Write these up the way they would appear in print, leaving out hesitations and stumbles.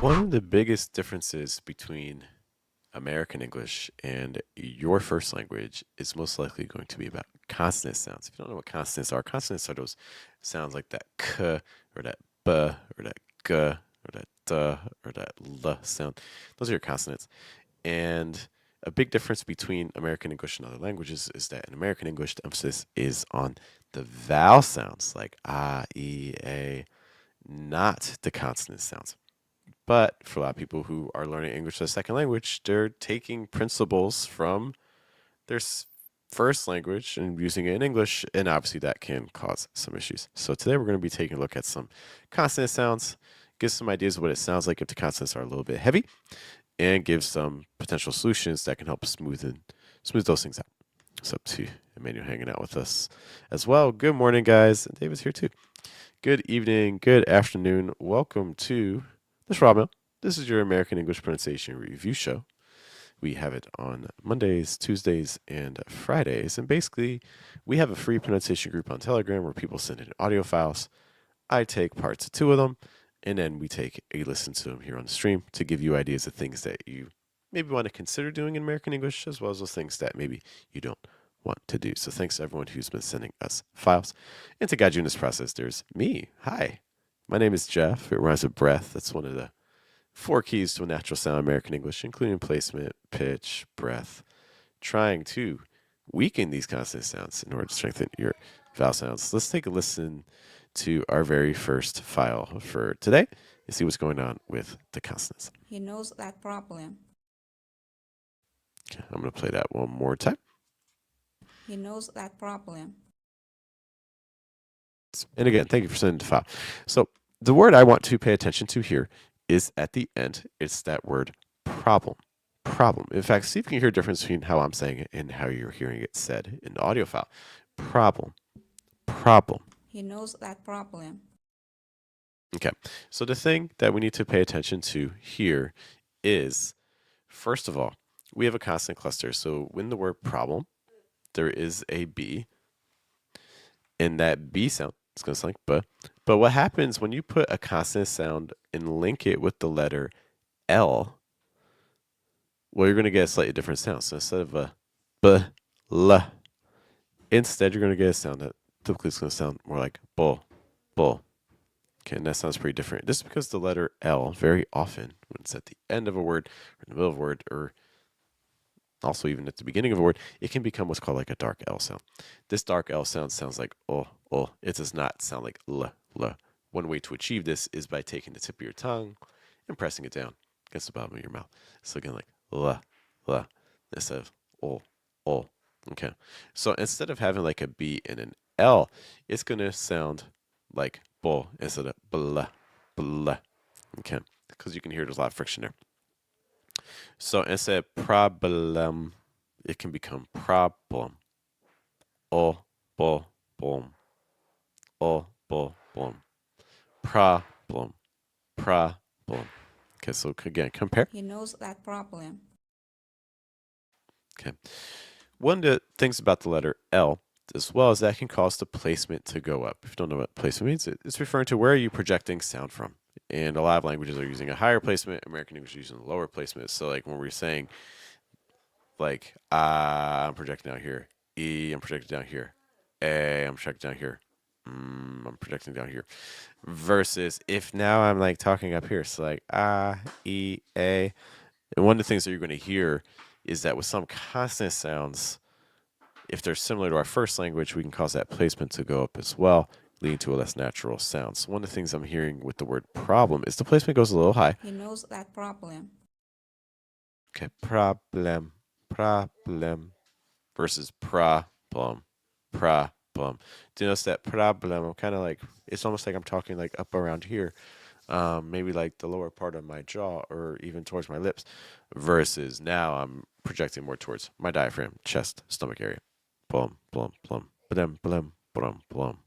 One of the biggest differences between American English and your first language is most likely going to be about consonant sounds. If you don't know what consonants are those sounds like that k or that b or that g or that d or that l sound. Those are your consonants. And a big difference between American English and other languages is that in American English, the emphasis is on the vowel sounds like a, not the consonant sounds. But for a lot of people who are learning English as a second language, they're taking principles from their first language and using it in English, and obviously that can cause some issues. So today we're going to be taking a look at some consonant sounds, give some ideas of what it sounds like if the consonants are a little bit heavy, and give some potential solutions that can help smooth those things out. It's up to Emmanuel hanging out with us as well. Good morning, guys. And David's here too. Good evening, good afternoon. Welcome to the Schwa Mill. This is your American English Pronunciation Review Show. We have it on Mondays, Tuesdays, and Fridays. And basically, we have a free pronunciation group on Telegram where people send in audio files. I take parts of 2 of them, and then we take a listen to them here on the stream to give you ideas of things that you maybe want to consider doing in American English, as well as those things that maybe you don't want to do. So thanks to everyone who's been sending us files. And to guide you in this process, there's me. Hi. My name is Geoff. It rhymes with breath. That's one of the 4 keys to a natural sound in American English, including placement, pitch, breath, trying to weaken these consonant sounds in order to strengthen your vowel sounds. Let's take a listen to our very first file for today and see what's going on with the consonants. He knows that problem. Okay, I'm going to play that one more time. He knows that problem. And again, thank you for sending the file. So the word I want to pay attention to here is at the end. It's that word problem. Problem. In fact, see if you can hear a difference between how I'm saying it and how you're hearing it said in the audio file. Problem. Problem. He knows that problem. Okay. So the thing that we need to pay attention to here is, first of all, we have a consonant cluster. So when the word problem, there is a B, and that B sound is going to sound like B. But what happens when you put a consonant sound and link it with the letter L? Well, you're going to get a slightly different sound. So instead of a B, L, instead you're going to get a sound that typically is going to sound more like bull, bull. Okay, and that sounds pretty different. This is because the letter L, very often, when it's at the end of a word, or in the middle of a word, or also even at the beginning of a word, it can become what's called like a dark L sound. This dark L sound sounds like oh, oh. It does not sound like l, l. One way to achieve this is by taking the tip of your tongue and pressing it down against the bottom of your mouth. So again, like l, l, instead of oh, oh. Okay. So instead of having like a B and an L, it's going to sound like bull instead of blah, blah. Okay. Because you can hear there's a lot of friction there. So instead of problem, it can become problem. Oh, boom. Oh, boom. Problem. Problem. Okay, so again, compare. He knows that problem. Okay. One of the things about the letter L as well is that can cause the placement to go up. If you don't know what placement means, it's referring to where are you projecting sound from. And a lot of languages are using a higher placement. American English is using a lower placement. So like when we're saying like I'm projecting down here, E, I'm projecting down here, A, I'm projecting down here, I'm projecting down here. Versus if now I'm like talking up here, so like E, A. And one of the things that you're going to hear is that with some consonant sounds, if they're similar to our first language, we can cause that placement to go up as well, leading to a less natural sound. So one of the things I'm hearing with the word problem is the placement goes a little high. He knows that problem. Okay, problem, problem versus problem, problem. Do you notice that problem? I'm kind of like, it's almost like I'm talking like up around here, maybe like the lower part of my jaw or even towards my lips, versus now I'm projecting more towards my diaphragm, chest, stomach area. Blum, blum, blum, blum, blum, blum, blum,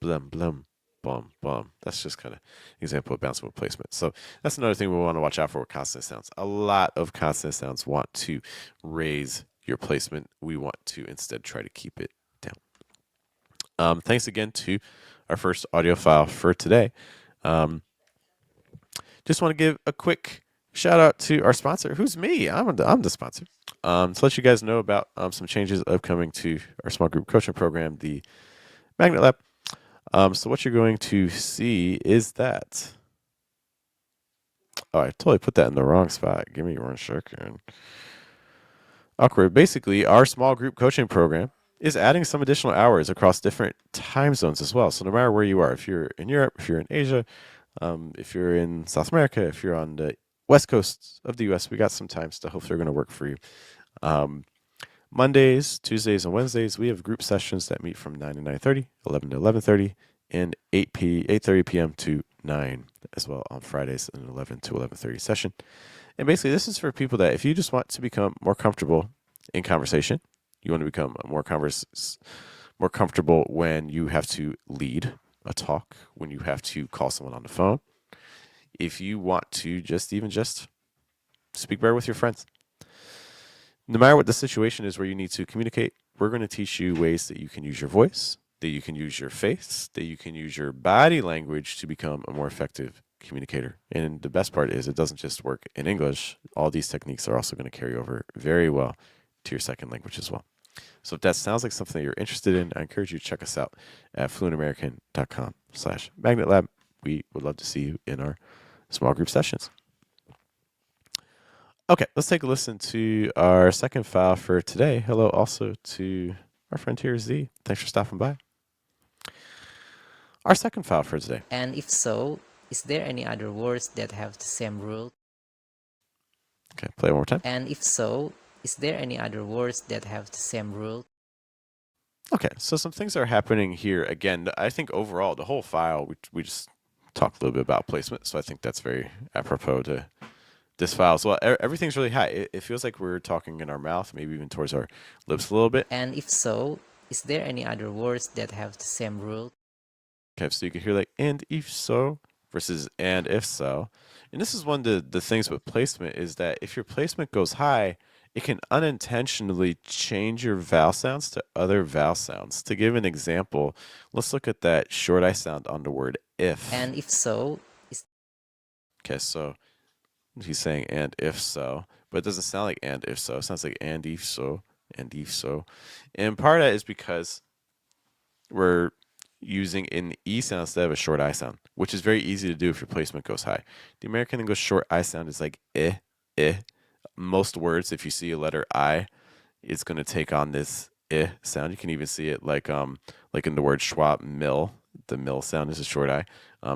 blum, blum, blum, blum. That's just kind of an example of bouncing with placement. So that's another thing we want to watch out for with consonant sounds. A lot of consonant sounds want to raise your placement. We want to instead try to keep it down. Thanks again to our first audio file for today. Just just want to give a quick shout out to our sponsor, who's me. I'm the sponsor. To let you guys know about some changes upcoming to our small group coaching program, the Magnet Lab. So what you're going to see is that. Oh, I totally put that in the wrong spot. Give me one second. Awkward. Basically, our small group coaching program is adding some additional hours across different time zones as well. So no matter where you are, if you're in Europe, if you're in Asia, if you're in South America, if you're on the west coast of the U.S., we got some times that hopefully are going to work for you. Mondays, Tuesdays, and Wednesdays, we have group sessions that meet from 9 to 9:30, 11 to 11:30, and 8:30 p.m. to 9 as well on Fridays, an 11 to 11:30 session. And basically, this is for people that if you just want to become more comfortable in conversation, you want to become more comfortable when you have to lead a talk, when you have to call someone on the phone, if you want to just speak better with your friends. No matter what the situation is where you need to communicate, we're going to teach you ways that you can use your voice, that you can use your face, that you can use your body language to become a more effective communicator. And the best part is it doesn't just work in English. All these techniques are also going to carry over very well to your second language as well. So if that sounds like something that you're interested in, I encourage you to check us out at fluentamerican.com/magnetlab. We would love to see you in our small group sessions. Okay, let's take a listen to our second file for today. Hello also to our friend here, Z. Thanks for stopping by. Our second file for today. And if so, is there any other words that have the same rule? Okay, play it one more time. And if so, is there any other words that have the same rule? Okay, so some things are happening here. Again, I think overall, the whole file, we just talked a little bit about placement, so I think that's very apropos to this file as well. Everything's really high. It feels like we're talking in our mouth, maybe even towards our lips a little bit. And if so, is there any other words that have the same rule? Okay, so you can hear like and if so versus and if so. And this is one of the things with placement is that if your placement goes high, it can unintentionally change your vowel sounds to other vowel sounds. To give an example, let's look at that short I sound on the word if. And if so, is Okay, so he's saying and if so, but it doesn't sound like and if so. It sounds like and if so, and if so. And part of that is because we're using an E sound instead of a short I sound, which is very easy to do if your placement goes high. The American English short I sound is like eh, eh. Most words, if you see a letter I, it's going to take on this eh sound. You can even see it like in the word Schwa Mill. The mill sound is a short I.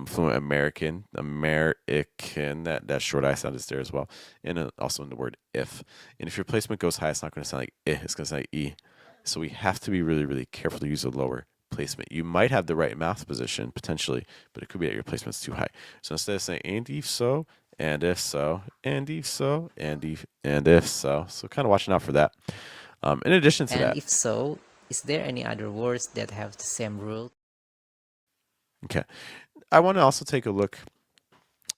Fluent American, that short I sound is there as well. And also in the word if. And if your placement goes high, it's not going to sound like eh, it's going to sound like E. So we have to be really, really careful to use a lower placement. You might have the right mouth position potentially, but it could be that your placement's too high. So instead of saying and if so, and if so, and if so, and if so. So kind of watching out for that. In addition to and that, if so, is there any other words that have the same rule? okay, I want to also take a look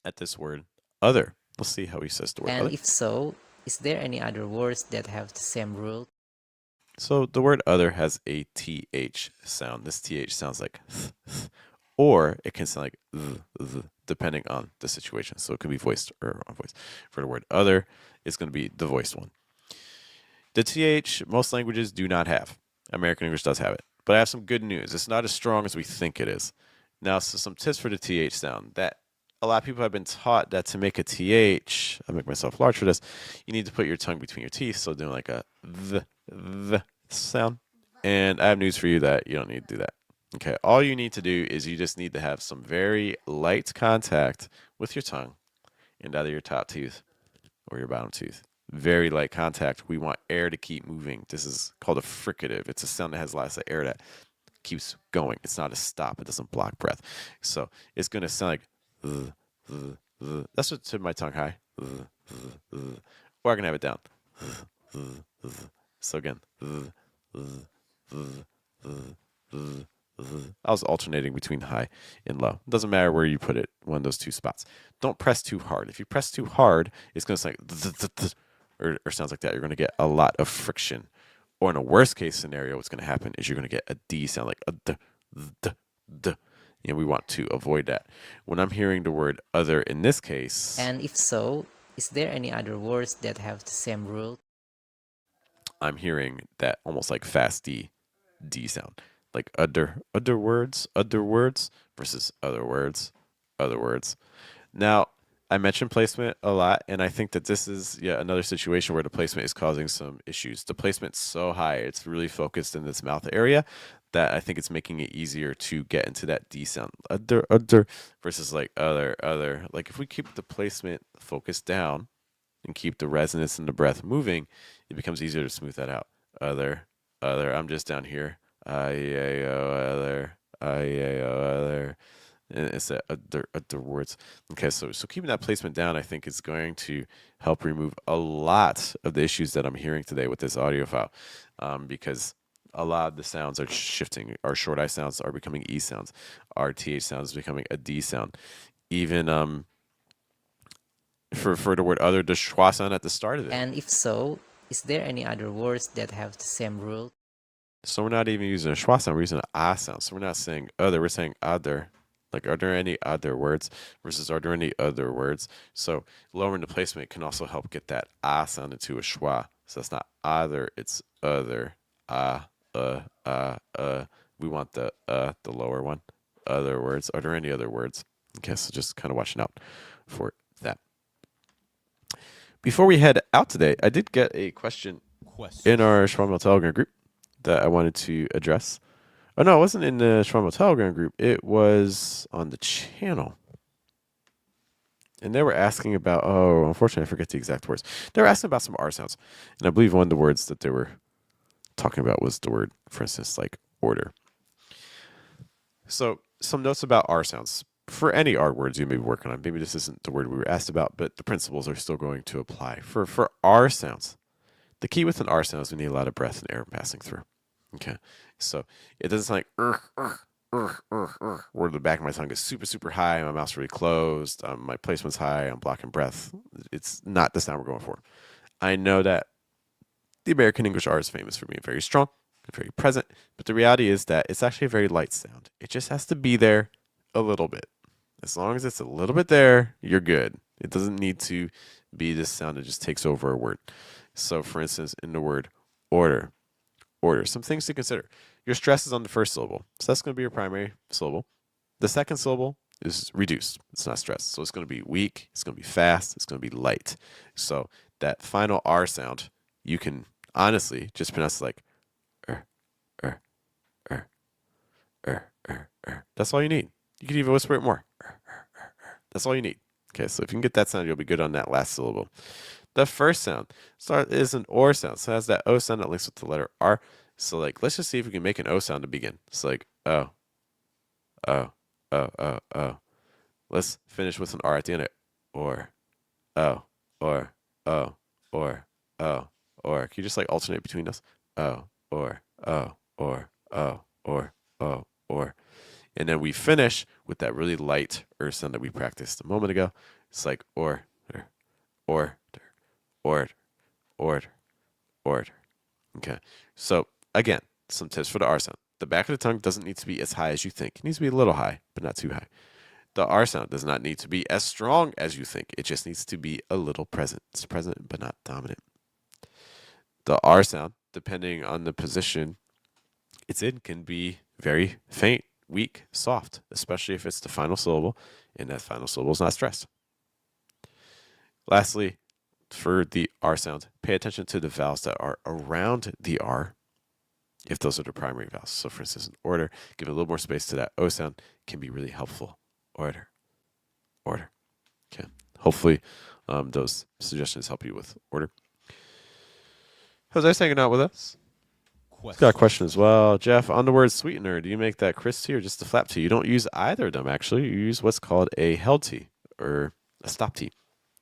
at this word other. Let's see how he says the word And other. if so, is there any other words that have the same rule? So the word other has a th sound. This th sounds like th, or it can sound like th, depending on the situation. So it can be voiced or unvoiced. For the word other, it's going to be the voiced one. The th most languages do not have. American English does have it. But I have some good news. It's not as strong as we think it is. Now, so some tips for the th sound. That a lot of people have been taught that to make a th, I make myself large for this, you need to put your tongue between your teeth. So doing like a the sound. And I have news for you that you don't need to do that. Okay, all you need to do is you just need to have some very light contact with your tongue and either your top tooth or your bottom tooth. Very light contact. We want air to keep moving. This is called a fricative. It's a sound that has lots of air that keeps going. It's not a stop. It doesn't block breath. So it's going to sound like that's what to my tongue high. Or I can have it down. So again, I was alternating between high and low. It doesn't matter where you put it, one of those two spots. Don't press too hard. If you press too hard, it's going to sound like or sounds like that. You're going to get a lot of friction. Or in a worst case scenario, what's going to happen is you're going to get a D sound like a d. And we want to avoid that. When I'm hearing the word other in this case, And if so, is there any other words that have the same rule? I'm hearing that almost like fast D sound. Like other words versus other words. Now, I mentioned placement a lot, and I think that this is another situation where the placement is causing some issues. The placement's so high, it's really focused in this mouth area that I think it's making it easier to get into that D sound. Other versus like other. Like if we keep the placement focused down and keep the resonance and the breath moving, it becomes easier to smooth that out. Other. I'm just down here. Other. Other. And it's that other words. Okay, so keeping that placement down, I think, is going to help remove a lot of the issues that I'm hearing today with this audio file, because a lot of the sounds are shifting. Our short I sounds are becoming E sounds. Our TH sound is becoming a D sound. Even for the word other, the schwa sound at the start of it. And if so, is there any other words that have the same rule? So we're not even using a schwa sound, we're using an ah sound. So we're not saying other, we're saying other. Like, are there any other words versus are there any other words? So lowering the placement can also help get that ah sound into a schwa. So it's not other, it's other. We want the lower one. Other words. Are there any other words? Okay, so just kind of watching out for that. Before we head out today, I did get a question in our Schwa Mill Telegram group that I wanted to address. Oh, no, it wasn't in the Schwa Mill Telegram group. It was on the channel. And they were asking about, unfortunately, I forget the exact words. They were asking about some R sounds. And I believe one of the words that they were talking about was the word, for instance, like order. So some notes about R sounds. For any R words you may be working on, maybe this isn't the word we were asked about, but the principles are still going to apply. For R sounds, the key with an R sound is we need a lot of breath and air passing through. Okay, so it doesn't sound like where the back of my tongue is super, super high, my mouth's really closed, my placement's high, I'm blocking breath. It's not the sound we're going for. I know that the American English R is famous for being very strong and very present, but the reality is that it's actually a very light sound. It just has to be there a little bit. As long as it's a little bit there, you're good. It doesn't need to be this sound that just takes over a word. So, for instance, in the word order, some things to consider. Your stress is on the first syllable, so that's going to be your primary syllable. The second syllable is reduced. It's not stressed. So it's going to be weak, it's going to be fast, it's going to be light. So that final R sound, you can honestly just pronounce it like er, er, er, That's all you need. You can even whisper it more. That's all you need. Okay, so if you can get that sound, you'll be good on that last syllable. The first sound is an OR sound. So it has that O sound that links with the letter R. So like, let's just see if we can make an O sound to begin. It's like oh, oh, oh, oh, oh. Let's finish with an R at the end of or, oh, or, oh, or, oh, or. Can you just like alternate between those? Oh, or, oh, or, oh, or. And then we finish with that really light sound that we practiced a moment ago. It's like order. Okay. So again, some tips for the R sound. The back of the tongue doesn't need to be as high as you think. It needs to be a little high, but not too high. The R sound does not need to be as strong as you think. It just needs to be a little present. It's present, but not dominant. The R sound, depending on the position it's in, can be very faint, weak, soft, especially if it's the final syllable, and that final syllable is not stressed. Lastly, for the R sound, pay attention to the vowels that are around the R, if those are the primary vowels. So for instance, in order, give a little more space to that O sound can be really helpful. Order. Okay. Hopefully, those suggestions help you with order. Jose's hanging out with us. He's got a question as well. Geoff, on the word sweetener, do you make that crisp T or just a flap T? You don't use either of them, actually. You use what's called a held T or a stop T.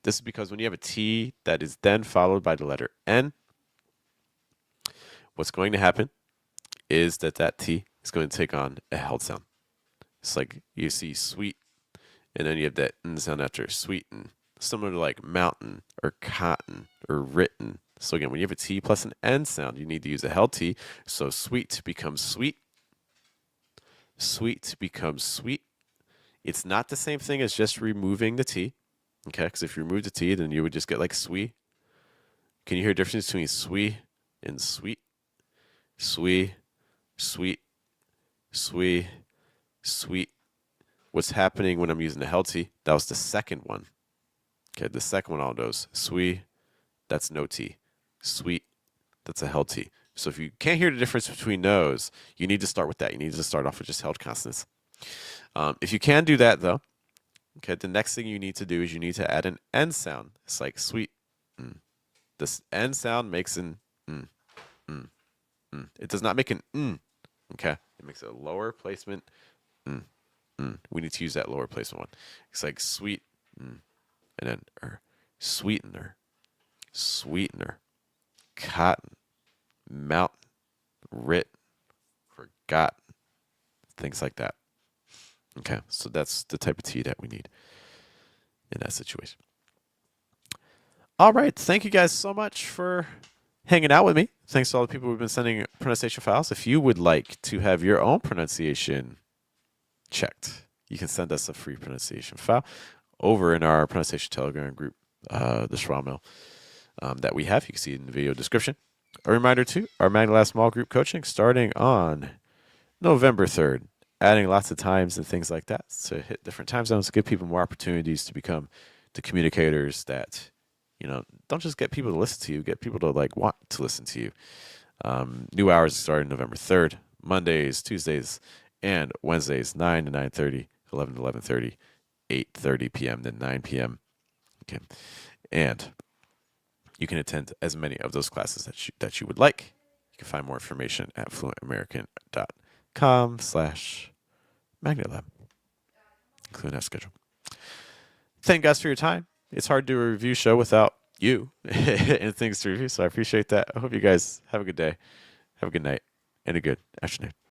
This is because when you have a T that is then followed by the letter N, what's going to happen is that T is going to take on a held sound. It's like you see sweet, and then you have that N sound after sweeten, similar to like mountain or cotton or written. So again, when you have a T plus an N sound, you need to use a held T. So sweet becomes sweet. Sweet becomes sweet. It's not the same thing as just removing the T. Okay, because if you remove the T, then you would just get like sweet. Can you hear a difference between sweet and sweet? Sweet, sweet, sweet, sweet. What's happening when I'm using the held T? That was the second one. Okay, the second one, all those. Sweet, that's no T. Sweet, that's a held T. So if you can't hear the difference between those, you need to start with that. You need to start off with just held consonants. If you can do that, though, okay, the next thing you need to do is you need to add an N sound. It's like sweet. Mm. This N sound makes an mm, mm, mm. It does not make an mm. Okay, it makes a lower placement. Mm, mm. We need to use that lower placement one. It's like sweet, and then sweetener, sweetener, cotton, mountain, written, forgotten, things like that. Okay, so that's the type of T that we need in that situation. All right, thank you guys so much for hanging out with me. Thanks to all the people who've been sending pronunciation files. If you would like to have your own pronunciation checked, you can send us a free pronunciation file over in our pronunciation Telegram group, the Schwa Mill, that we have. You can see it in the video description. A reminder too, our Magnalab small group coaching starting on November 3rd, adding lots of times and things like that to hit different time zones to give people more opportunities to become the communicators that, don't just get people to listen to you, get people to like want to listen to you. New hours starting November 3rd, Mondays, Tuesdays, and Wednesdays, 9 to 9:30, 11 to 11:30, 8:30 p.m., then 9 p.m. Okay. And you can attend as many of those classes that you would like. You can find more information at fluentamerican.com/Magnalab, including that schedule. Thank you guys for your time. It's hard to do a review show without you and things to review, so I appreciate that. I hope you guys have a good day, have a good night, and a good afternoon.